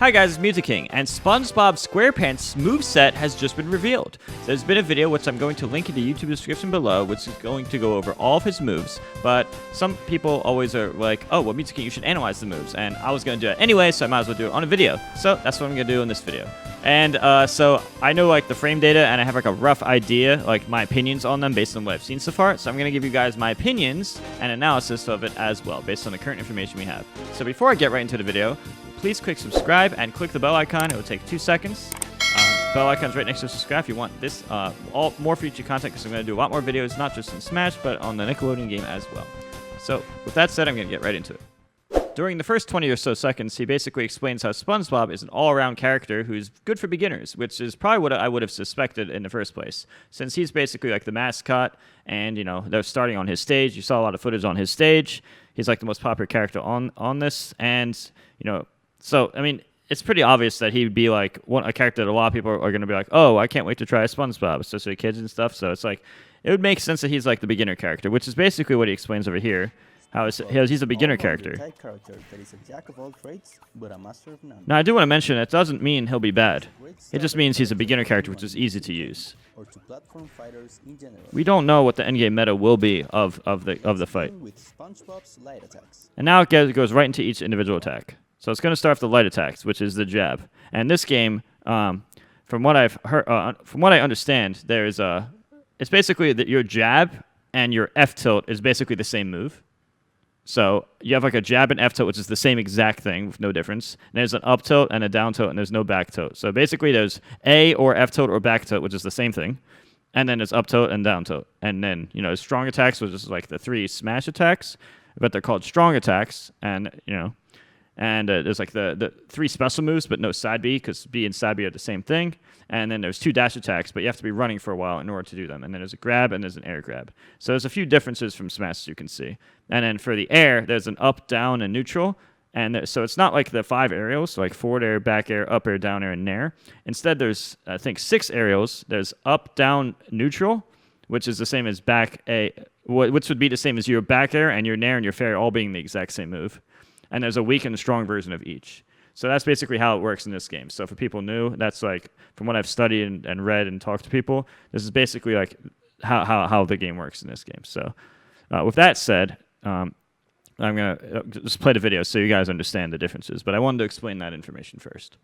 Hi guys, it's Mew2king, and Spongebob Squarepants' moveset has just been revealed. There's been a video which I'm going to link in the YouTube description below, which is going to go over all of his moves, but some people always are like, oh, well, Mew2king, you should analyze the moves, and I was going to do it anyway, so I might as well do it on a video. So that's what I'm going to do in this video. And so I know like the frame data, and I have like a rough idea, like my opinions on them based on what I've seen so far, so I'm going to give you guys my opinions and analysis of it as well, based on the current information we have. So before I get right into the video, please click subscribe and click the bell icon. It will take 2 seconds. Bell icon's right next to subscribe if you want this more future content, because I'm going to do a lot more videos, not just in Smash, but on the Nickelodeon game as well. So with that said, I'm going to get right into it. During the first 20 or so seconds, he basically explains how SpongeBob is an all-around character who's good for beginners, which is probably what I would have suspected in the first place, since he's basically like the mascot, and you know they're starting on his stage. You saw a lot of footage on his stage. He's like the most popular character on this, and you know. So, I mean, it's pretty obvious that he'd be like a character that a lot of people are going to be like, oh, I can't wait to try SpongeBob, especially kids and stuff. So it's like, it would make sense that he's like the beginner character, which is basically what he explains over here. He's a beginner character. Now, I do want to mention it doesn't mean he'll be bad. It just means he's a beginner character, which is easy to use. We don't know what the endgame meta will be of the fight. And now it goes right into each individual attack. So it's going to start with the light attacks, which is the jab. And this game, from what I've heard, from what I understand, it's basically that your jab and your F tilt is basically the same move. So you have like a jab and F tilt, which is the same exact thing with no difference. And there's an up tilt and a down tilt, and there's no back tilt. So basically there's A or F tilt or back tilt, which is the same thing. And then there's up tilt and down tilt. And then, you know, strong attacks, which is like the 3 smash attacks, but they're called strong attacks. And, you know, and there's like the 3 special moves, but no side B, because B and side B are the same thing. And then there's 2 dash attacks, but you have to be running for a while in order to do them. And then there's a grab and there's an air grab. So there's a few differences from Smash, as you can see. And then for the air, there's an up, down, and neutral. And so it's not like the 5 aerials, so like forward air, back air, up air, down air, and nair. Instead, there's, I think, 6 aerials. There's up, down, neutral, which is the same as back A, which would be the same as your back air and your nair and your fair all being the exact same move. And there's a weak and a strong version of each. So that's basically how it works in this game. So for people new, that's like, from what I've studied and read and talked to people, this is basically like how the game works in this game. So with that said, I'm going to just play the video so you guys understand the differences. But I wanted to explain that information first.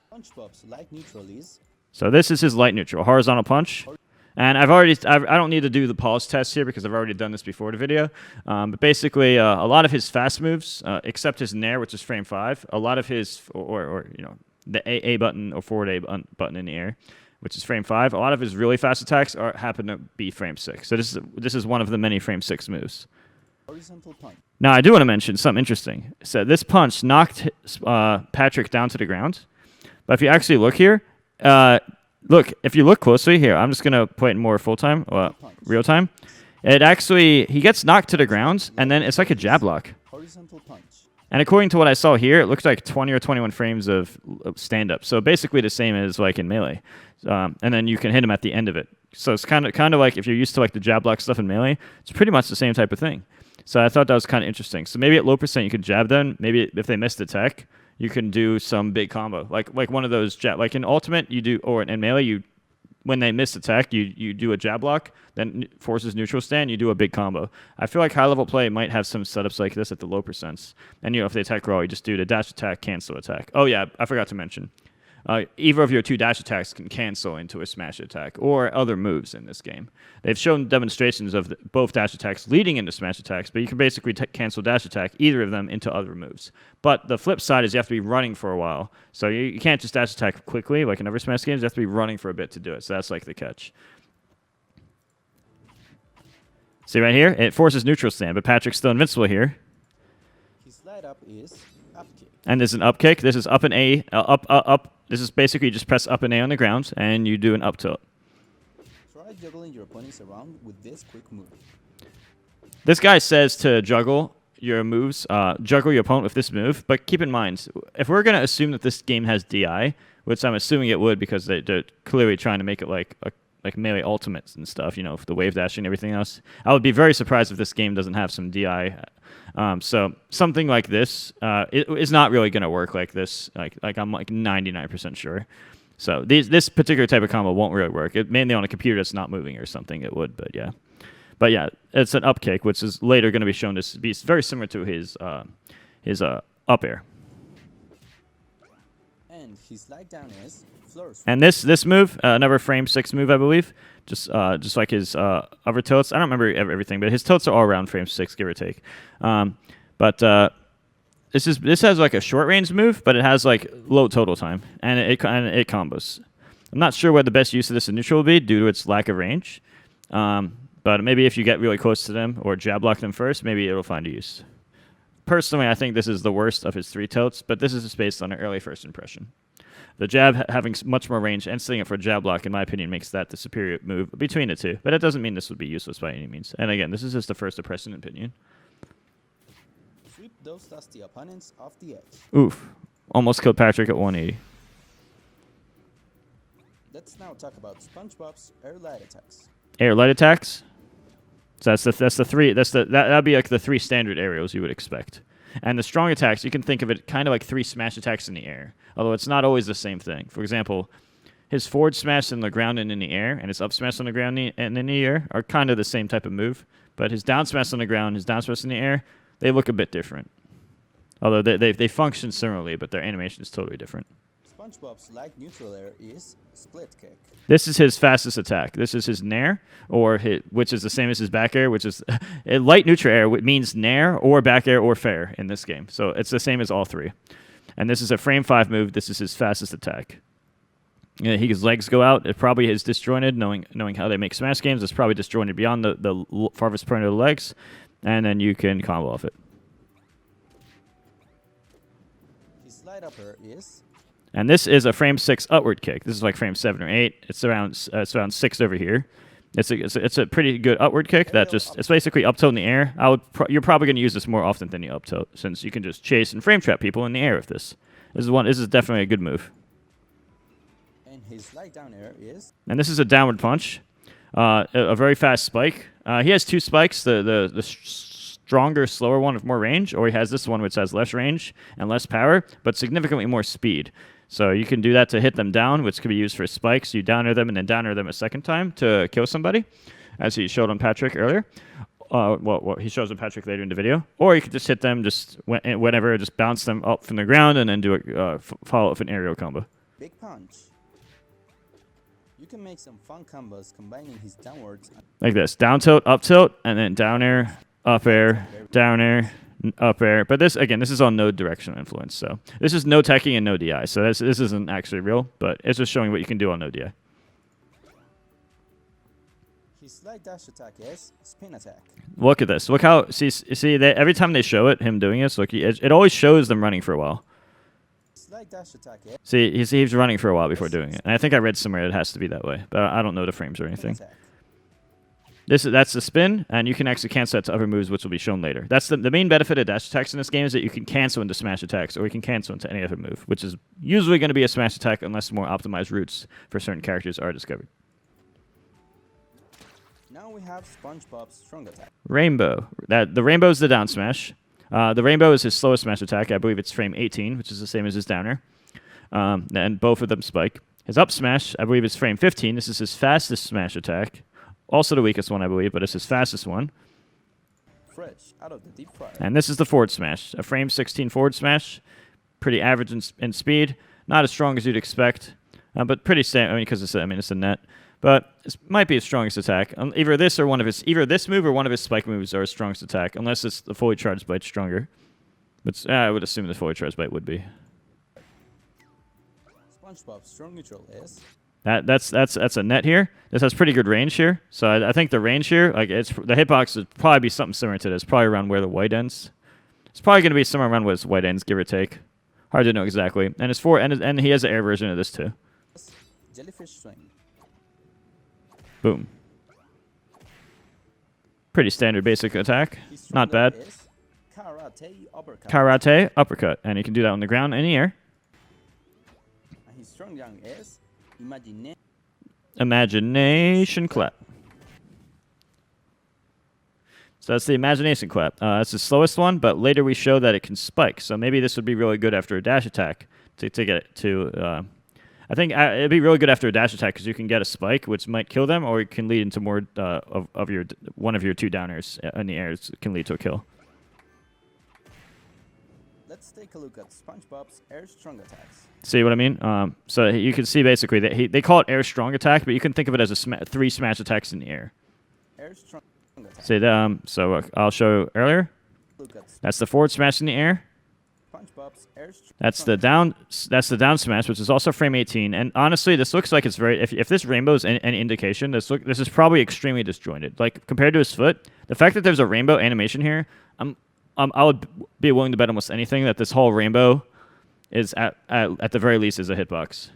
SpongeBob's light neutral is... So this is his light neutral, horizontal punch. And I don't need to do the pause test here because I've already done this before the video. But basically, a lot of his fast moves, except his nair, which is frame 5, a lot of his, or you know, the A button or forward A button in the air, which is frame 5, a lot of his really fast attacks happen to be frame 6. So this is one of the many frame 6 moves. Horizontal punch. Now, I do want to mention something interesting. So this punch knocked Patrick down to the ground. But if you actually look here, look, if you look closely here, I'm just going to play it in more full-time, real time. It actually, he gets knocked to the ground, and then it's like a jab lock. Horizontal punch. And according to what I saw here, it looks like 20 or 21 frames of stand-up. So basically the same as like in Melee. And then you can hit him at the end of it. So it's kind of like if you're used to like the jab lock stuff in Melee, it's pretty much the same type of thing. So I thought that was kind of interesting. So maybe at low percent you could jab them. Maybe if they missed the tech, you can do some big combo, like one of those jab. Like in Ultimate, you do, or in Melee, when they miss attack, you do a jab block, then forces neutral stand, you do a big combo. I feel like high level play might have some setups like this at the low percents. And you know, if they attack raw, you just do the dash attack, cancel attack. Oh yeah, I forgot to mention. Either of your 2 dash attacks can cancel into a smash attack or other moves in this game. They've shown demonstrations of both dash attacks leading into smash attacks, but you can basically cancel dash attack, either of them, into other moves. But the flip side is you have to be running for a while. So you can't just dash attack quickly like in other smash games. You have to be running for a bit to do it. So that's like the catch. See right here? It forces neutral stand, but Patrick's still invincible here. His light up is up kick. And there's an up kick. This is up and A, up. This is basically you just press up and A on the ground, and you do an up tilt. Try juggling your opponents around with this quick move. This guy says to juggle your moves, juggle your opponent with this move. But keep in mind, if we're going to assume that this game has DI, which I'm assuming it would because they're clearly trying to make it like like melee ultimates and stuff, you know, the wave dashing and everything else. I would be very surprised if this game doesn't have some DI. So something like this it is not really going to work like this. Like I'm like 99% sure. So this particular type of combo won't really work. It mainly on a computer that's not moving or something it would, but yeah. But yeah, it's an up kick, which is later going to be shown to be very similar to his up air. And his slide down is floor sweep. And this move, another frame 6 move, I believe, just like his other tilts. I don't remember everything, but his tilts are all around frame 6, give or take. This has like a short range move, but it has like low total time, and it combos. I'm not sure what the best use of this in neutral will be due to its lack of range. But maybe if you get really close to them or jab block them first, maybe it'll find a use. Personally, I think this is the worst of his 3 tilts, but this is just based on an early first impression. The jab having much more range and setting it for a jab block, in my opinion, makes that the superior move between the two. But it doesn't mean this would be useless by any means. And again, this is just the first impression opinion. Sweep those dusty opponents off the edge. Oof. Almost killed Patrick at 180. Let's now talk about SpongeBob's air light attacks. Air light attacks? So that'd be like the 3 standard aerials you would expect. And the strong attacks, you can think of it kind of like 3 smash attacks in the air, although it's not always the same thing. For example, his forward smash on the ground and in the air, and his up smash on the ground and in the air are kind of the same type of move. But his down smash on the ground, his down smash in the air, they look a bit different. Although they function similarly, but their animation is totally different. SpongeBob's light neutral air is split kick. This is his fastest attack. This is his nair, which is the same as his back air, which is light neutral air, which means nair or back air or fair in this game. So it's the same as all 3. And this is a frame 5 move. This is his fastest attack. His legs go out. It probably is disjointed, knowing how they make Smash games. It's probably disjointed beyond the farthest point of the legs, and then you can combo off it. His slide up air is... And this is a frame 6 upward kick. This is like frame 7 or 8. It's around 6 over here. It's a pretty good upward kick that it's basically up tilt in the air. You're probably going to use this more often than the up tilt, since you can just chase and frame trap people in the air with this. This is definitely a good move. And his slide down air is... And this is a downward punch, a very fast spike. He has 2 spikes. The stronger, slower one with more range, or he has this one which has less range and less power, but significantly more speed. So you can do that to hit them down, which could be used for spikes. You down air them and then down air them a second time to kill somebody, as he showed on Patrick earlier. He shows on Patrick later in the video. Or you could just hit them whenever, just bounce them up from the ground and then do a follow up with an aerial combo. Big punch. You can make some fun combos combining his downwards. Like this: down tilt, up tilt, and then down air, up air, down air, up air. But this is on no directional influence. So this is no teching and no DI. So this isn't actually real, but it's just showing what you can do on no DI. His slide dash attack is spin attack. Look at this. Look how every time they show him doing this, look, it always shows them running for a while. Slide dash attack is... See, he's running for a while before doing it. And I think I read somewhere it has to be that way, but I don't know the frames or anything. That's the spin, and you can actually cancel that to other moves, which will be shown later. That's the main benefit of dash attacks in this game, is that you can cancel into smash attacks, or you can cancel into any other move, which is usually going to be a smash attack unless more optimized routes for certain characters are discovered. Now we have SpongeBob's strong attack. Rainbow. The rainbow is the down smash. The rainbow is his slowest smash attack. I believe it's frame 18, which is the same as his downer. And both of them spike. His up smash, I believe, is frame 15. This is his fastest smash attack. Also the weakest one, I believe, but it's his fastest one. Fresh out of the deep fryer. And this is the forward smash, a frame 16 forward smash. Pretty average in speed. Not as strong as you'd expect, but pretty standard. Because it's a net. But it might be his strongest attack. Either this move or one of his spike moves are his strongest attack, unless it's the fully charged bite stronger. But I would assume the fully charged bite would be. SpongeBob's strong neutral is... That's a net here. This has pretty good range here. So I think the range here, the hitbox would probably be something similar to this, probably around where the white ends. It's probably going to be somewhere around where his white ends, give or take. Hard to know exactly. And and he has an air version of this too. Jellyfish swing. Boom. Pretty standard basic attack. Not bad. Karate uppercut. Karate uppercut, and you can do that on the ground and in the air. And his strong young is... Imagine. Imagination clap. So that's the imagination clap. That's the slowest one, but later we show that it can spike. So maybe this would be really good after a dash attack to get it to... I think it'd be really good after a dash attack because you can get a spike, which might kill them, or it can lead into more of your one of your 2 downers in the air. It can lead to a kill. Let's take a look at SpongeBob's air strong attacks. See what I mean? So you can see basically that they call it air strong attack, but you can think of it as 3 smash attacks in the air. Air strong attack. See so I'll show earlier. That's the forward smash in the air. SpongeBob's air That's the down smash, which is also frame 18. And honestly, this looks like it's very. If this rainbow is any indication, this is probably extremely disjointed. Like compared to his foot, the fact that there's a rainbow animation here, I would be willing to bet almost anything that this whole rainbow is at the very least is a hitbox.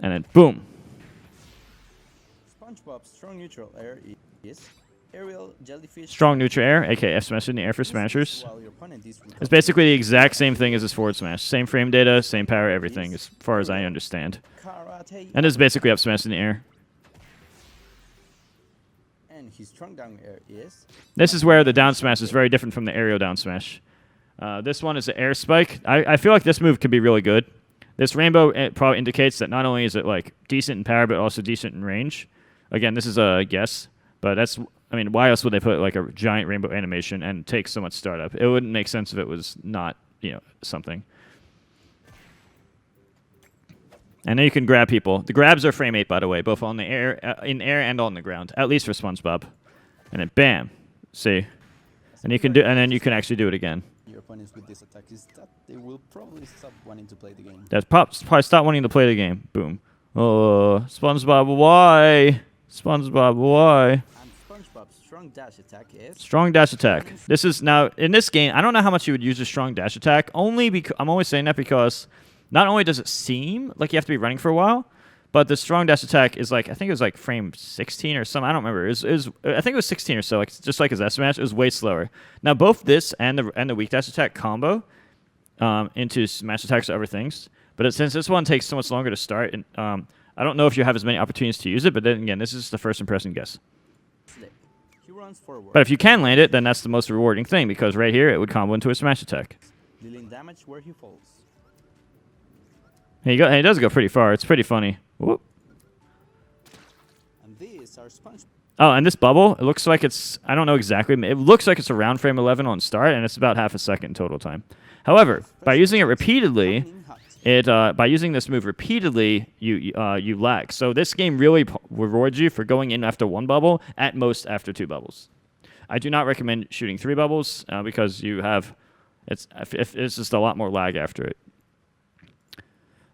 And then boom. SpongeBob's strong neutral air is aerial jellyfish. Strong neutral air, aka F smash in the air for smashers. It's basically the exact same thing as his forward smash. Same frame data, same power, everything, as far as I understand. And it's basically up smash in the air. And his strong down air is... This is where the down smash is very different from the aerial down smash. This one is an air spike. I feel like this move could be really good. This rainbow probably indicates that not only is it like decent in power, but also decent in range. Again, this is a guess, but that's... I mean, why else would they put like a giant rainbow animation and take so much startup? It wouldn't make sense if it was not, something. And then you can grab people. The grabs are frame 8, by the way, both on the air, in air and on the ground, at least for SpongeBob. And then bam, see, and you can do, and then you can actually do it again. Your opponents with this attack is that they will probably stop wanting to play the game. That's probably stop wanting to play the game. Boom. Oh, SpongeBob, why? SpongeBob, why? SpongeBob's strong dash attack is... Strong dash attack. This is now in this game. I don't know how much you would use a strong dash attack. Only because I'm always saying that because not only does it seem like you have to be running for a while, but the strong dash attack is like I think it was like frame 16 or something. I don't remember. I think it was 16 or so. Like just like his S smash, it was way slower. Now both this and the weak dash attack combo into smash attacks or other things. But since this one takes so much longer to start, and I don't know if you have as many opportunities to use it. But then again, this is the first impression guess. But if you can land it, then that's the most rewarding thing because right here it would combo into a smash attack. Dealing damage where he falls. He does go pretty far. It's pretty funny. Whoop. And these are SpongeBob. Oh, and this bubble, it looks like it's, I don't know exactly. It looks like it's around frame 11 on start, and it's about half a second total time. However, by using it repeatedly, by using this move repeatedly, you lag. So this game really rewards you for going in after 1 bubble, at most after 2 bubbles. I do not recommend shooting 3 bubbles because you have, it's just a lot more lag after it.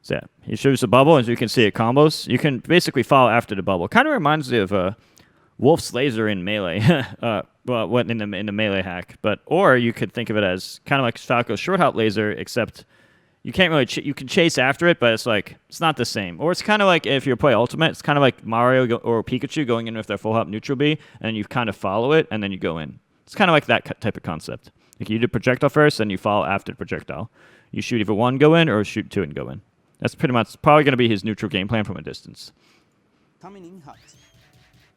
So yeah, he shoots a bubble, as you can see, it combos. You can basically follow after the bubble. Kind of reminds me of Wolf's laser in Melee, well, what in the Melee hack. Or you could think of it as kind of like Falco's short hop laser, except you can't really you can chase after it, but it's not the same. Or it's kind of like if you play Ultimate, it's kind of like Mario or Pikachu going in with their full hop neutral B, and you kind of follow it, and then you go in. It's kind of like that type of concept. Like you do projectile first, and you follow after the projectile. You shoot either 1, go in, or shoot 2 and go in. That's pretty much probably going to be his neutral game plan from a distance. Coming in hot.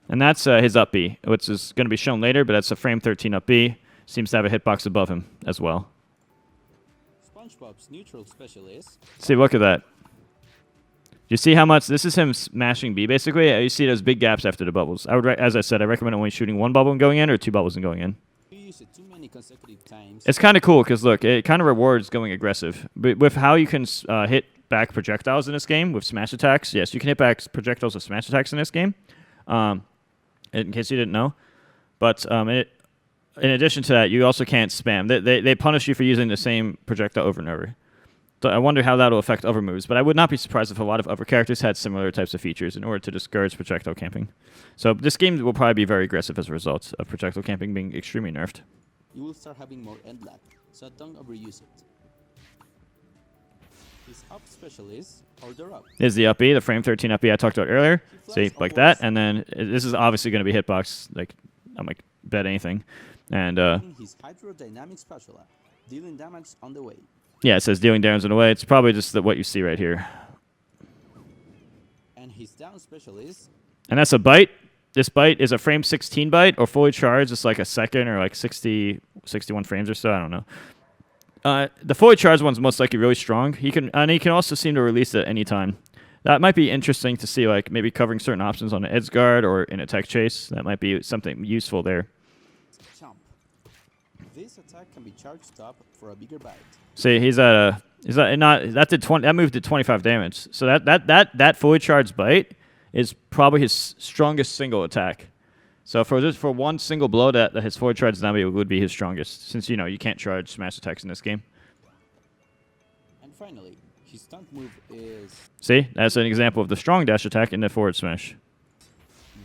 And that's his up B, which is going to be shown later, but that's a frame 13 up B. Seems to have a hitbox above him as well. SpongeBob's neutral specialist. See, look at that. You see how much this is him smashing B basically? You see those big gaps after the bubbles. As I said, I recommend only shooting 1 bubble and going in or 2 bubbles and going in. You use it too many consecutive times. It's kind of cool because look, it kind of rewards going aggressive. But with how you can hit back projectiles in this game with smash attacks, yes, you can hit back projectiles with smash attacks in this game. In case you didn't know, but in addition to that, you also can't spam. They punish you for using the same projectile over and over. So I wonder how that will affect other moves, but I would not be surprised if a lot of other characters had similar types of features in order to discourage projectile camping. So this game will probably be very aggressive as a result of projectile camping being extremely nerfed. You will start having more end lag, so don't overuse it. His up specialist, order up. Is the up B, the frame 13 up B I talked about earlier. See, like that, and then this is obviously going to be hitbox. Like I'm like bet anything, and his hydrodynamic special, dealing damage on the way. Yeah, it says dealing damage on the way. It's probably just what you see right here. his down special is... And that's a bite. This bite is a frame 16 bite, or fully charged. It's like a second or like 61 frames or so. I don't know. The fully charged one's most likely really strong. He can also seem to release it at any time. That might be interesting to see, like maybe covering certain options on an edge guard or in a tech chase. That might be something useful there. Chomp. This attack can be charged up for a bigger bite. See, that move did 25 damage. So that fully charged bite is probably his strongest single attack. So for one single blow that his fully charged zombie would be his strongest, since you can't charge smash attacks in this game. And finally, his stunt move is... See, that's an example of the strong dash attack in the forward smash.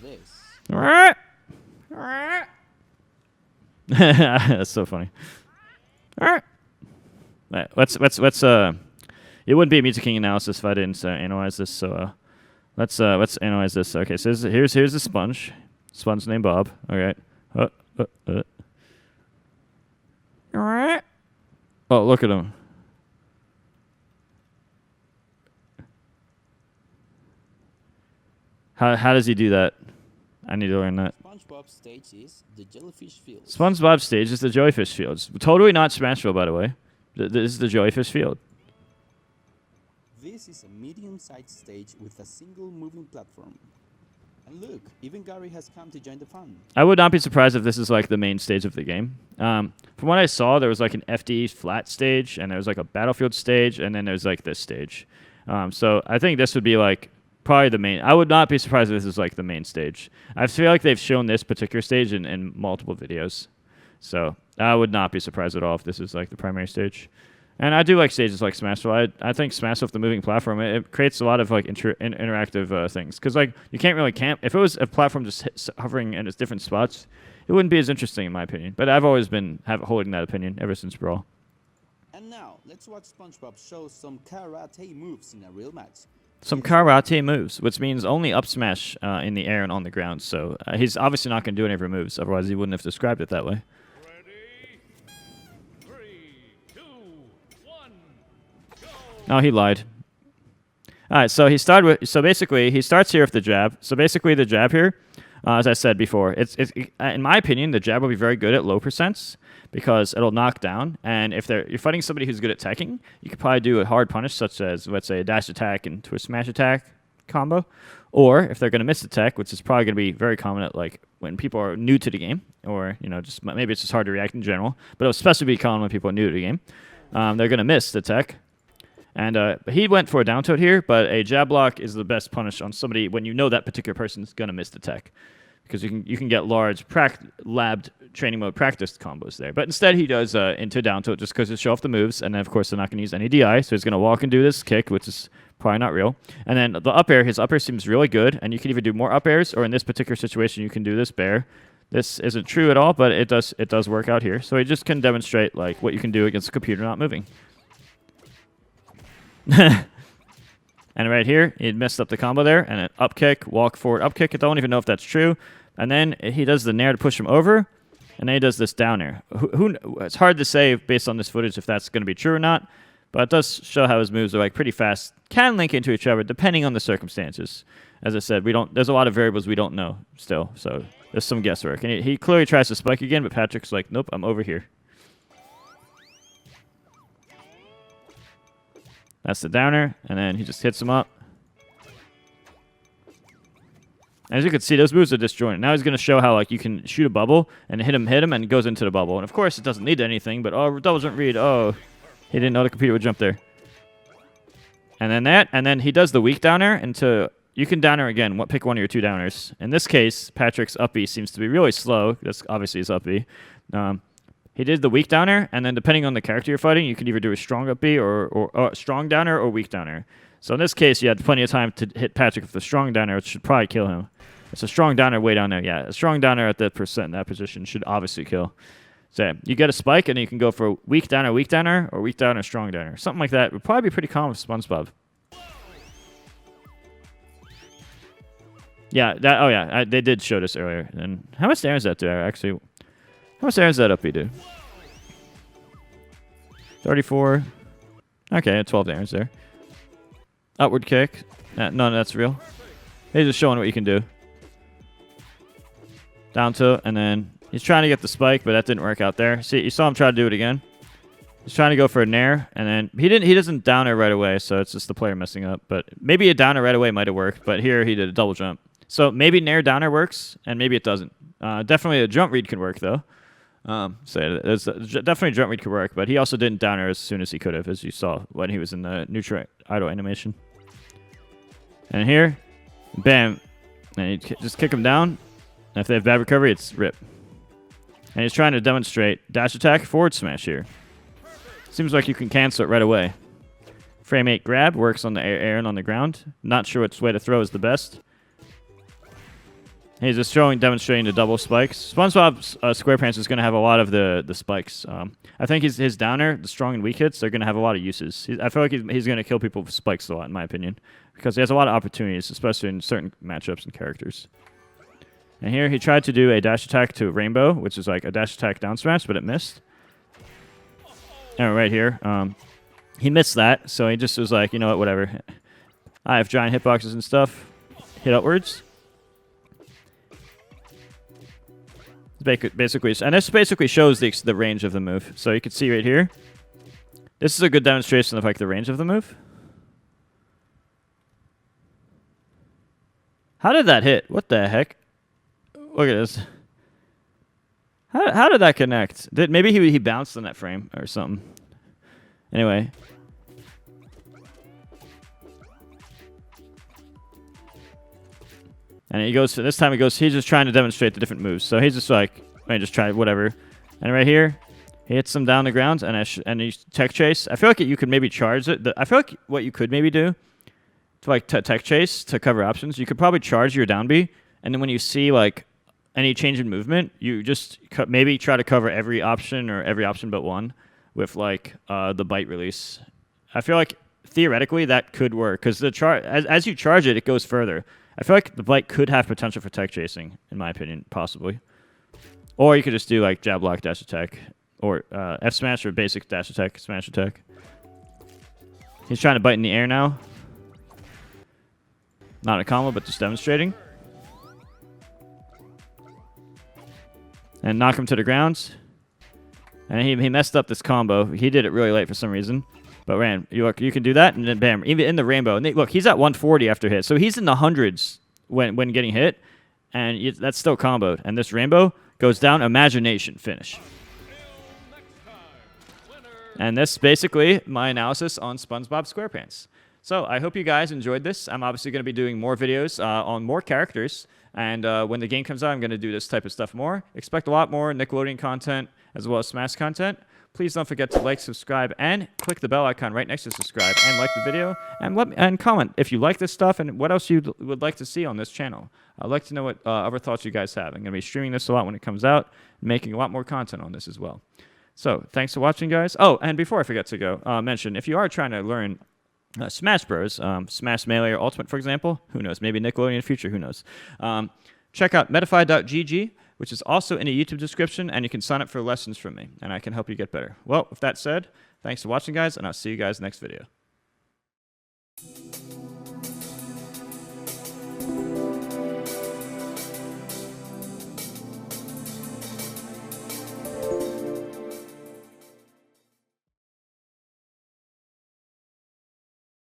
This. That's so funny. Alright. Let's it wouldn't be a Mew2king analysis if I didn't analyze this, so let's analyze this. Okay, so here's the sponge. Sponge named Bob. Alright. Alright. Oh, look at him. How does he do that? I need to learn that. SpongeBob stage is the jellyfish field. SpongeBob stage is the jellyfish fields. Totally not Smashville, by the way. This is the jellyfish field. This is a medium-sized stage with a single moving platform. And look, even Gary has come to join the fun. I would not be surprised if this is like the main stage of the game. From what I saw, there was like an FD flat stage, and there was like a battlefield stage, and then there's like this stage. So I think this would be like probably the main. I would not be surprised if this is like the main stage. I feel like they've shown this particular stage in multiple videos. So I would not be surprised at all if this is like the primary stage. And I do like stages like Smashville. I think Smashville with the moving platform, it creates a lot of like interactive things. Because like you can't really camp. If it was a platform just hovering in its different spots, it wouldn't be as interesting in my opinion. But I've always been holding that opinion ever since Brawl. And now let's watch SpongeBob show some karate moves in a real match. Some karate moves, which means only up smash in the air and on the ground. So he's obviously not going to do any of her moves. Otherwise, he wouldn't have described it that way. Ready? 3, 2, 1, go! Oh, he lied. All right, so he started with. So basically, he starts here with the jab. So basically, the jab here, as I said before, it's in my opinion, the jab will be very good at low percents because it'll knock down. And if you're fighting somebody who's good at teching, you could probably do a hard punish, such as let's say a dash attack into a smash attack combo. Or if they're going to miss the tech, which is probably going to be very common at like when people are new to the game, or just maybe it's just hard to react in general, but it'll especially be common when people are new to the game. They're going to miss the tech. And he went for a down tilt here, but a jab block is the best punish on somebody when you know that particular person's going to miss the tech. Because you can get large labbed training mode practice combos there. But instead he does into down tilt just because to show off the moves, and then of course they're not going to use any DI, so he's going to walk and do this kick, which is probably not real. And then the up air, his up air seems really good, and you can either do more up airs, or in this particular situation you can do this bear. This isn't true at all, but it does work out here. So he just can demonstrate like what you can do against a computer not moving. And right here, he messed up the combo there, and an up kick, walk forward, up kick. I don't even know if that's true. And then he does the nair to push him over, and then he does this down air. It's hard to say based on this footage if that's going to be true or not, but it does show how his moves are like pretty fast, can link into each other depending on the circumstances. As I said, there's a lot of variables we don't know still, so there's some guesswork. And he clearly tries to spike again, but Patrick's like, nope, I'm over here. That's the downer, and then he just hits him up. As you can see, those moves are disjointed. Now he's going to show how like you can shoot a bubble and hit him, and it goes into the bubble. And of course, it doesn't need anything, but oh, double jump read. Oh, he didn't know the computer would jump there. And then he does the weak downer into. You can downer again. Pick one of your two downers. In this case, Patrick's up B seems to be really slow. That's obviously his up B. He did the weak downer, and then depending on the character you're fighting, you can either do a strong up B or strong downer or weak downer. So in this case, you had plenty of time to hit Patrick with the strong downer, which should probably kill him. It's a strong downer way down there. Yeah, a strong downer at that percent in that position should obviously kill. So you get a spike, and then you can go for weak downer, or weak downer, strong downer. Something like that would probably be pretty common for SpongeBob. Yeah, they did show this earlier. And how much damage does that do, actually? How much damage does that up B do? 34. Okay, 12 damage there. Upward kick. No, that's real. He's just showing what you can do. Down tilt, and then he's trying to get the spike, but that didn't work out there. See, you saw him try to do it again. He's trying to go for a nair, and then he doesn't down air right away, so it's just the player messing up. But maybe a down air right away might have worked, but here he did a double jump. So maybe nair down air works, and maybe it doesn't. Definitely a jump read can work though. Definitely jump read could work, but he also didn't down air as soon as he could have, as you saw when he was in the neutral idle animation. And here, bam, and you just kick him down. And if they have bad recovery, it's rip. And he's trying to demonstrate dash attack forward smash here. Seems like you can cancel it right away. Frame 8 grab works on the air and on the ground. Not sure which way to throw is the best. He's just demonstrating the double spikes. Spongebob Squarepants is going to have a lot of the spikes. I think his downer, the strong and weak hits, they're going to have a lot of uses. I feel like he's going to kill people with spikes a lot, in my opinion, because he has a lot of opportunities, especially in certain matchups and characters. And here he tried to do a dash attack to Rainbow, which is like a dash attack down smash, but it missed. And right here, he missed that, so he just was like, you know what, whatever. I have giant hitboxes and stuff. Hit upwards. Basically, and this basically shows the range of the move. So you can see right here. This is a good demonstration of like the range of the move. How did that hit? What the heck? Look at this. How did that connect? Maybe he bounced on that frame or something. Anyway. And he goes, this time he's just trying to demonstrate the different moves. So he's just like, I just try whatever. And right here, he hits him down the ground and he tech chase. I feel like you could maybe charge it. I feel like what you could maybe do to like tech chase to cover options, you could probably charge your down B. And then when you see like any change in movement, you just maybe try to cover every option or every option but one with like the bite release. I feel like theoretically that could work because as you charge it, it goes further. I feel like the bite could have potential for tech chasing, in my opinion, possibly. Or you could just do like jab block dash attack or F smash or basic dash attack, smash attack. He's trying to bite in the air now. Not a combo, but just demonstrating. And knock him to the ground. And he messed up this combo. He did it really late for some reason. But man, you can do that, and then bam, even in the rainbow. And look, he's at 140 after hit, so he's in the hundreds when getting hit, and that's still comboed. And this rainbow goes down, imagination finish. And that's basically my analysis on Spongebob Squarepants. So I hope you guys enjoyed this. I'm obviously going to be doing more videos on more characters, and when the game comes out, I'm going to do this type of stuff more. Expect a lot more Nickelodeon content as well as Smash content. Please don't forget to like, subscribe, and click the bell icon right next to subscribe, and like the video, and comment if you like this stuff and what else you would like to see on this channel. I'd like to know what other thoughts you guys have. I'm going to be streaming this a lot when it comes out, and making a lot more content on this as well. So thanks for watching, guys. Oh, and before I forget to go, mention, if you are trying to learn Smash Bros, Smash Melee or Ultimate, for example, who knows, maybe Nickelodeon in the future, who knows. Check out Metafy.gg, which is also in the YouTube description, and you can sign up for lessons from me, and I can help you get better. Well, with that said, thanks for watching, guys, and I'll see you guys next video.